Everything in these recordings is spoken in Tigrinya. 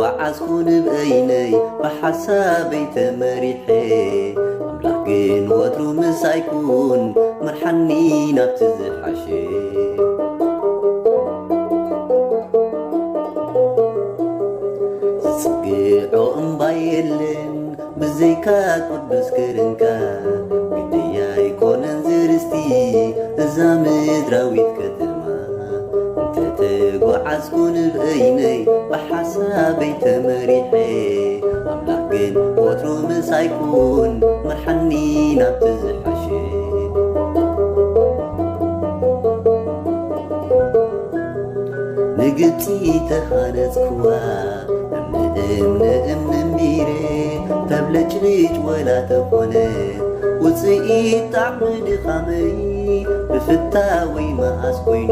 ተጓዓዝኩን በይነይ በሐሳበይ ተመሪሐ ኣምላኽ ግን ወትሩ ምሳይኩን መርሐኒ ናብቲ ዝሓሸ ዝጽግዖ እምባ የለን ብዘይካ ቅዱስ ክርንካ ግድያ ይኮነን ዝርስቲ እዛ ምድራዊት ከተማ ተጓዓዝኩን በይነይ በሐሳበይ ተመሪሐ ኣምላኽ ግን ወትሩ ምሳይኩን መርሐኒ ናብቲ ዝሓሸ ንግብፂ ተሃነጽክዋ እምነእምነእምንን ቢረ ተብለጭልጭ ወላ ተኾነት ውፅኢት ጣዕሚ ድኻመይ ብፍታወይ መዓስ ኮይኑ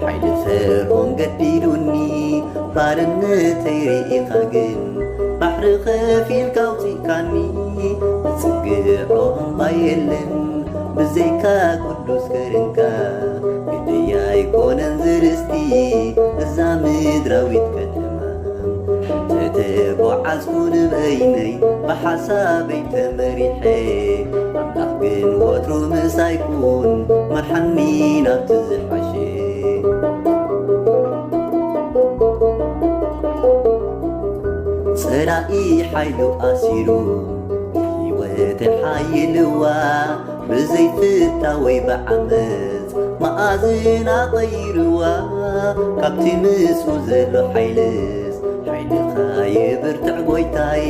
ሓይሊ ፈርዖን ገዲዱኒ ባርነተይ ርኢኻ ግን ባሕሪ ኸፊልካ ኣውፂእካኒ ዝጽግዖ እምባ የለን ብዘይካ ቅዱስ ከርንካ ግድያ ይኮነን ዝርስቲ እዛ ምድራዊት ከተማ ተጓዓዝኩን በይነይ በሐሳበይ ተመሪሐ ኣምላኽ ግን ወትሩ ምሳይኩን መርሐኒ ናብቲ ዝሓሸ ጽራኢ ሓይሉ ኣሲሩ ሕይወተይ ሓይልዋ ብዘይፍታ ወይ ብዓመፅ መኣዝና ቀይርዋ ካብቲ ምስኡ ዘሎ ሓይልስ ሓይልኻ የብርትዕ ጐይታይ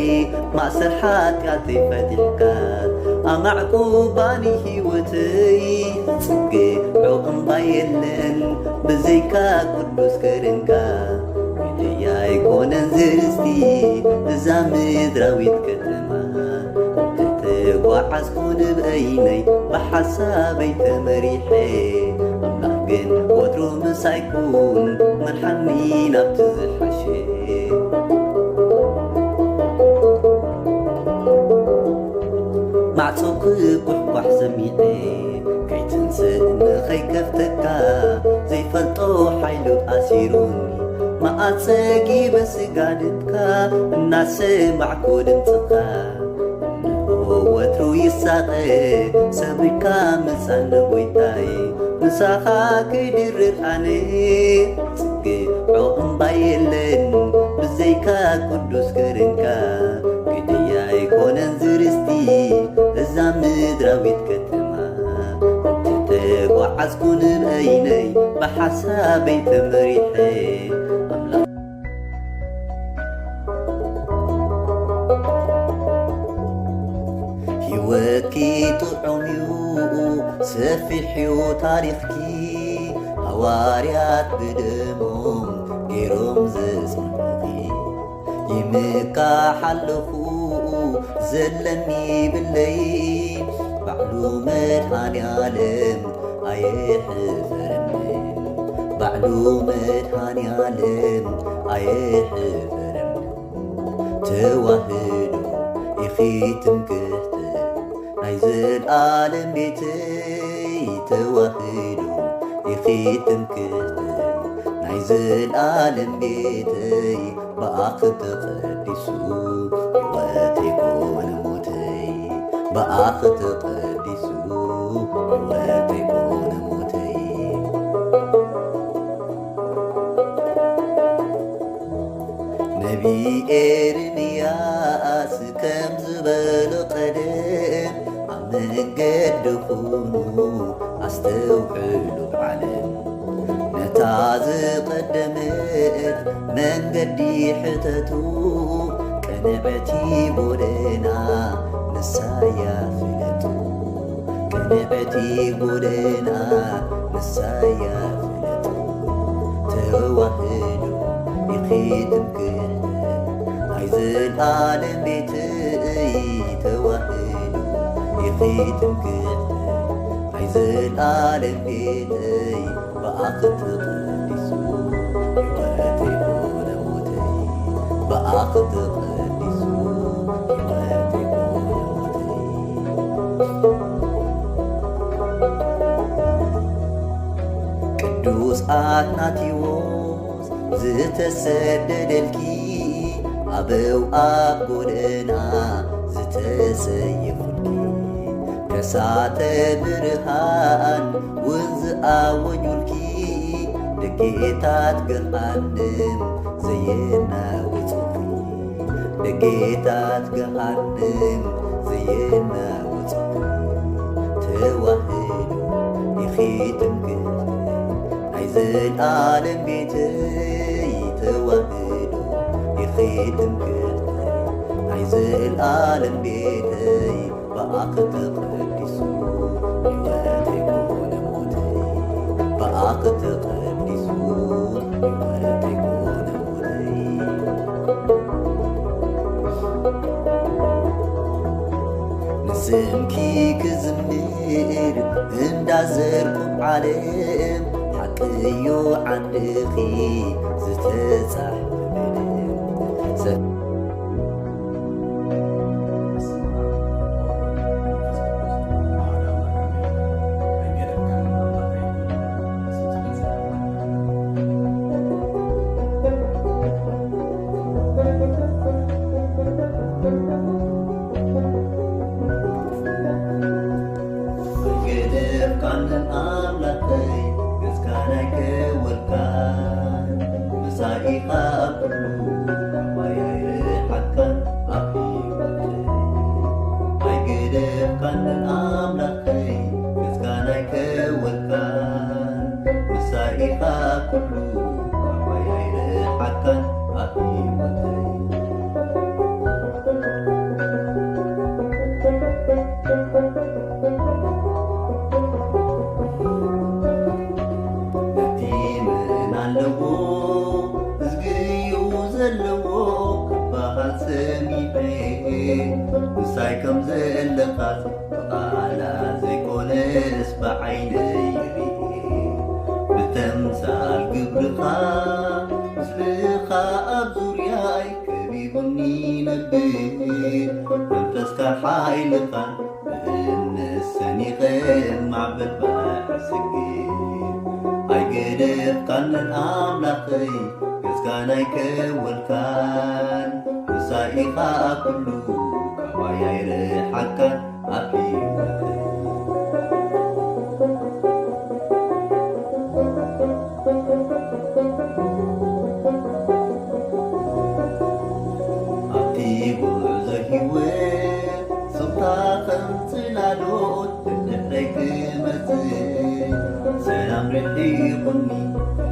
ማእሰር ሓጢኣተይ ፈቲሕካ ኣማዕቁባኒ ሕይወተይ ዝጽግዖ እምባ የለን ብዘይካ ቅዱስ ከርንካ ግድያ ይኮነን ዝርስቲ እዛ ምድራዊት ከተማ ተጓዓዝኩን በይነይ በሐሳበይ ተመሪሐ ኣምላኽ ግን ወትሩ ምሳይኩን መርሐኒ ናብቲ ዝሓሸ ማዕጾ ክኩሕኳሕ ሰሚዐ ከይትንስእ ንኸይከፍተካ ዘይፈልጦ ሓይሉ ኣሲሩኒ መዓፀጊ በስጋድትካ እናሰማዕኮ ድምፅኻ ወትሩ ይሳቐ ሰብካ ምሳነ ጐይታይ ንሳኻ ክድርር ኣነ ጽግዖ እምባ የለን ብዘይካ ቅዱስ ከርንካ ግድያ ይኮነን ዝርስቲ እዛ ምድራዊት ከተማ ተጓዓዝኩን በይነይ በሐሳበይ ተመሪሐ ሕይወትኪ ጥዑም እዩ ሰፊሕ እዩ ታሪኽኪ ሃዋርያት ብደሞም ገይሮም ዘጽንዑኺ ይምካሕ ኣለኹ ዘለኒ ብለይ ባዕሉ መድኃኔ ዓለም ኣየሕፈረንን ባዕሉ መድኃኔ ዓለም ኣየሕፈረንን ተዋህዶ ኢኺ ትምክሕቲ ናይ ዘለዓለም ቤተይ ተዋህዶ ኢኺ ትምክሕቲ ናይ ዘለዓለም ቤተይ በኣኽ ተቐዲሱ ሕይወተይ ኮነ ሞተይ በኣኽ ተቐዲሱ ሕይወተይ ኮነ ሞተይ ነቢ ኤርምያስ ከም ዝበሎ ቀደም ኣብ መንገዲ ኹኑ ኣስተውዕሉ ዓለም ነታ ዝቐደመት መንገዲ ሕተቱ ቀንዕቲ ጎደና ንሳያ ፍለጡ ቀንዕቲ ጎደና ንሳያ ፍለጡ ተዋህዶ ኢኺ ትምክሕቲ ናይ ዘለዓለም ቤተይ ተዋህዶ ኢኺ ትምክሕቲ ናይ ዘለዓለም ቤተይ በኣኽ ተቐዲሱ ሕይወተይ ኮነ ሞተይ በኣኽ ተቐዲሱ ሕይወተይ ኮነ ሞተይ ቅዱስ ኣትናቴዎስ ዝተሰደደልኪ ኣበው ኣብ ጎደና ዝተሰየፉልኪ ከሳተ ብርሃን ወንዝ ኣወጁልኪ ደጌታት ገሃንም ዘየናውፅኺ ደጌታት ገሃንም ዘየናውፅኺ ተዋህዶ ኢኺ ትምክህተይ ናይ ዘለዓለም ቤተይ ተዋህዶ ኢኺ ትምክህተይ ናይ ዘለዓለም ቤተይ በኣኽ ተቐዲሱ ሕይወተይ ኮነ ሞተይ በኣኽ ተቐዲሱ ሕይወተይ ኮነ ሞተይ ንስምኪ ክዝምር እንዳዘርኩም ዓለም ሓቂዮ ዓንድኺ ዝተጻሕፈ በደም ንሳይ ከም ዘለኻት ብቓላ ዘይኮነስ ብዓይነይ ርኤ ብተምሳል ግብርኻ ምስልኻ ኣብ ዙርያይ ከቢቡኒ ነብር መንፈስካ ሓይልኻን ብእምነት ሰኒኸ ማዕበል ባሕር ሰጊር ኣይገደፍካንን ኣምላኸይ ገዝካናይ ከወልካን ንሳኢኻ ኩሉ ካባይ ኣይርሓካን ኣብ ሕይወተይ ኣብቲ ጉዕዞ ህይወት ስቕታ ከም ጽላሎት ድሕረይ ክመጽእ ሰላም ርሒቑኒ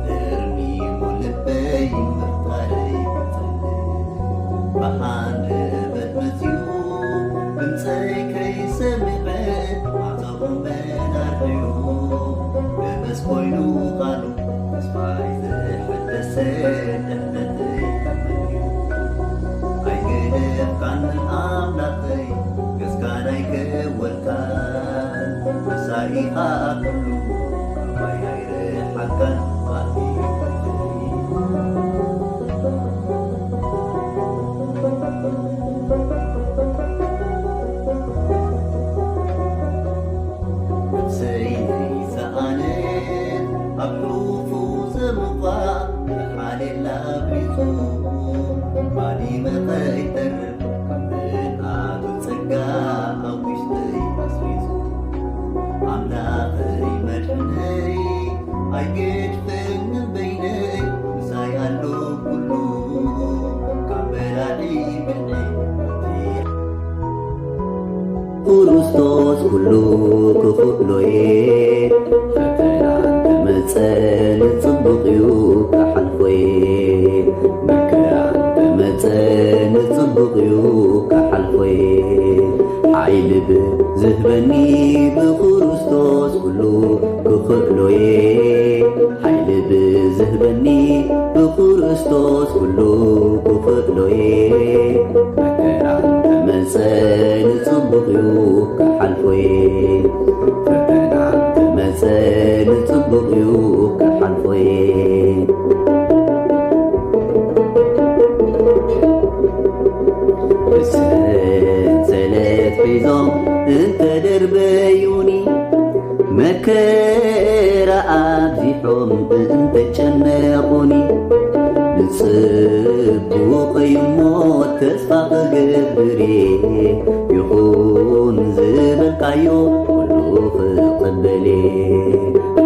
ተደርሚሙ ልበይ ምርታረይ ብሓንደበት መጺኡ ድምፀይ ከይሰምዐ ማዕፆኹም መናርሕዩ በበስ ኮይኑ ቓሉ ተስፋይ ዘሐደሰ ድሕነተይ ተመንዩ ኣይገደፍካንን ኣምላኸይ ገዝካናይ ከወልካን መሳኢኻ ኩሉ ካባይ ኣይርሓካን ኣብ ክርስቶስ ኩሉ ክኽእሎየ ፈተና እንተመፀ ንጽቡቕ እዩ ካሓልፎየ መከራ እንተመፀ ንጽቡቕ እዩ ካሓልፎየ ሓይሊ ብዝህበኒ ብክርስቶስ ኩሉ ክኽእሎየ ሓይሊ ብዝህበኒ ብክርስቶስ ኩሉ ክኽእሎየ መከራ እንተመፀ ንጽቡቕ እዩ ካሓልፎየ ፈተና እንተመፀ ንጽቡቕ እዩ ካሓልፎየ ብሰንሰለት ሒዞም እንተደርበዩኒ መከራ ኣብዚሖም እንተጨነቑኒ ንጽቡቕ እዩ እሞ تسفى قبري يخون زبلكايو كله قبلي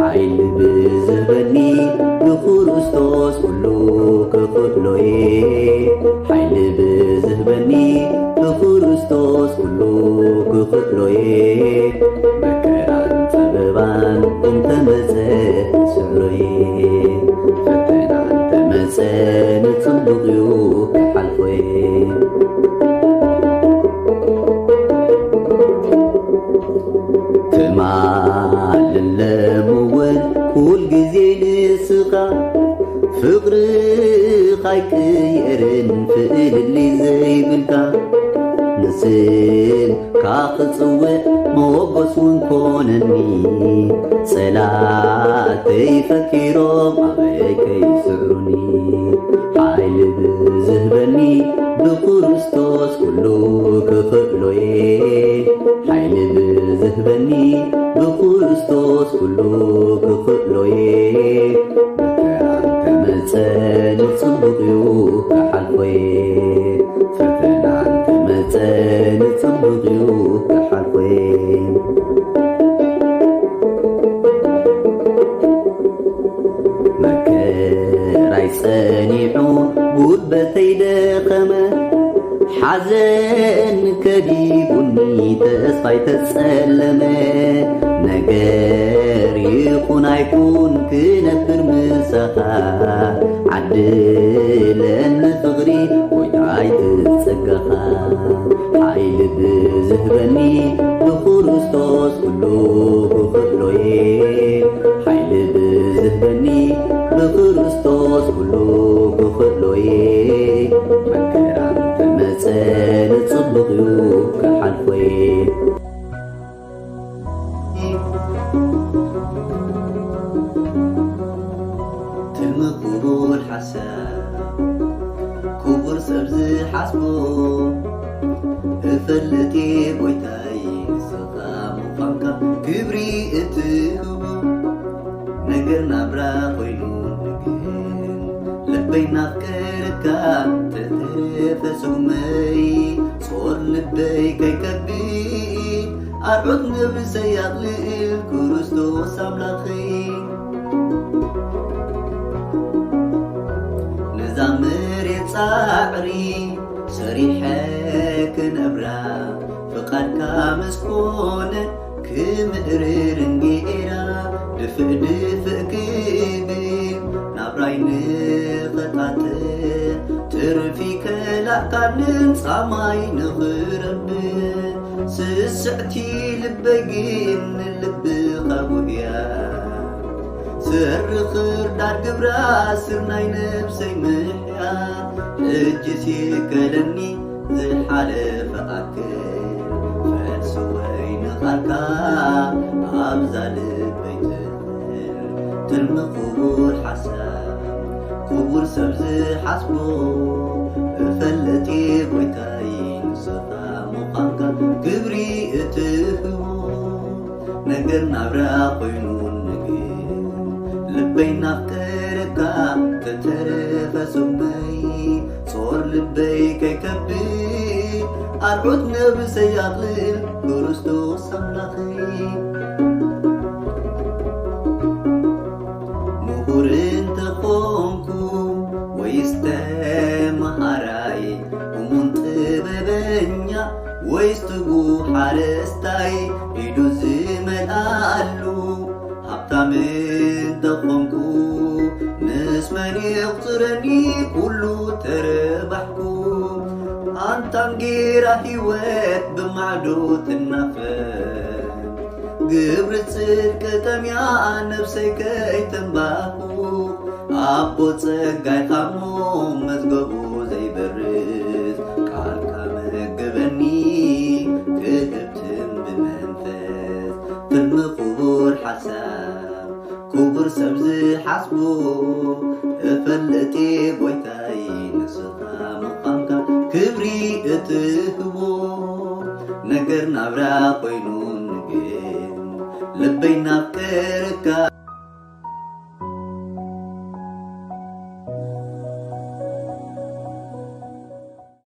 حيل بزبني بخرستوس كله كخلوي حيل بزبني بخرستوس كله كخلوي مكران سببان انت مزه سعلوي فتنا انت مزه نتصدقيو كحلفوي تمال اللمول كل جزيل سقا فقري خايك يرن فقل اللي زي بلكا نسيب كاقصوة موقس ونكونني صلاتي فكيروم أبيك يسعرني حايل بزهبني بكريستوس كله كخلوي حايل بزهبني بكريستوس كله كخلوي أنت متسان تصدقيو كحلوي فتنا أنت متسان تصدقيو كحلوي مكراي سانيعو قربتي داخمة حزن كديبني تسفاي تسألمة نجار يكون عيكون كنبر مسخا عدل أن فغري ويتعاي تتسقخا حايل بزهبني بخرستوس كله كخلوي حايل بزهبني بخرستوس كله كخلوي مكران تمثال تصدقيو كحلفوي تمقبو الحساب كبر سبزي حسبو فلتي بويتاي نسخا مقامكا كبري اتهبو نقرنا برا قوينون نقين لبينا فكركا تتفسو مي صور لبي كي كبي أرعود نبسياد للكريستوس أملاخي نزامر يتصاعري سريحك نبرا فقدك مسكون كمقرر نجيرا دفق دفق كبير نبراي نغطات ترفي كلا كان صاماي نغرب سسعتي لبقين لب خبويا سر خردار قبرا سرناي نفسي محيا اجسي كلني ذي حالف أكل فالسوي نغالكا أبزال بيت تلمقو الحساب كبر سبزي حسبو فلتي بويتاي نسخا مقامكا كبري اتهبو نقر نبرا قينون نقين لبينا فكركا تترفى سمي صور لبي كي كبي أرعودنا بسياق للكريستوس أملاخي مهور انت قومكو ويستمع راي ومنطببنيا ويستقو حارستاي يدو زمن قالو حبتا من تقومكو نسمن يقترني كله تربحكو أنتم غير هيوات بمعدوت النفس قبر تصدق تميا نفسي كي تنباهو أبو تسقاي خامو مزقبو زي برز قال كمقبني كهبتم بمنفذ في المقبور حساب كبر سبزي حسبو فلتي بويتاي نسخا مقامكا كبري اتهبو نقر نبرا قينون نقين لبينا بكركا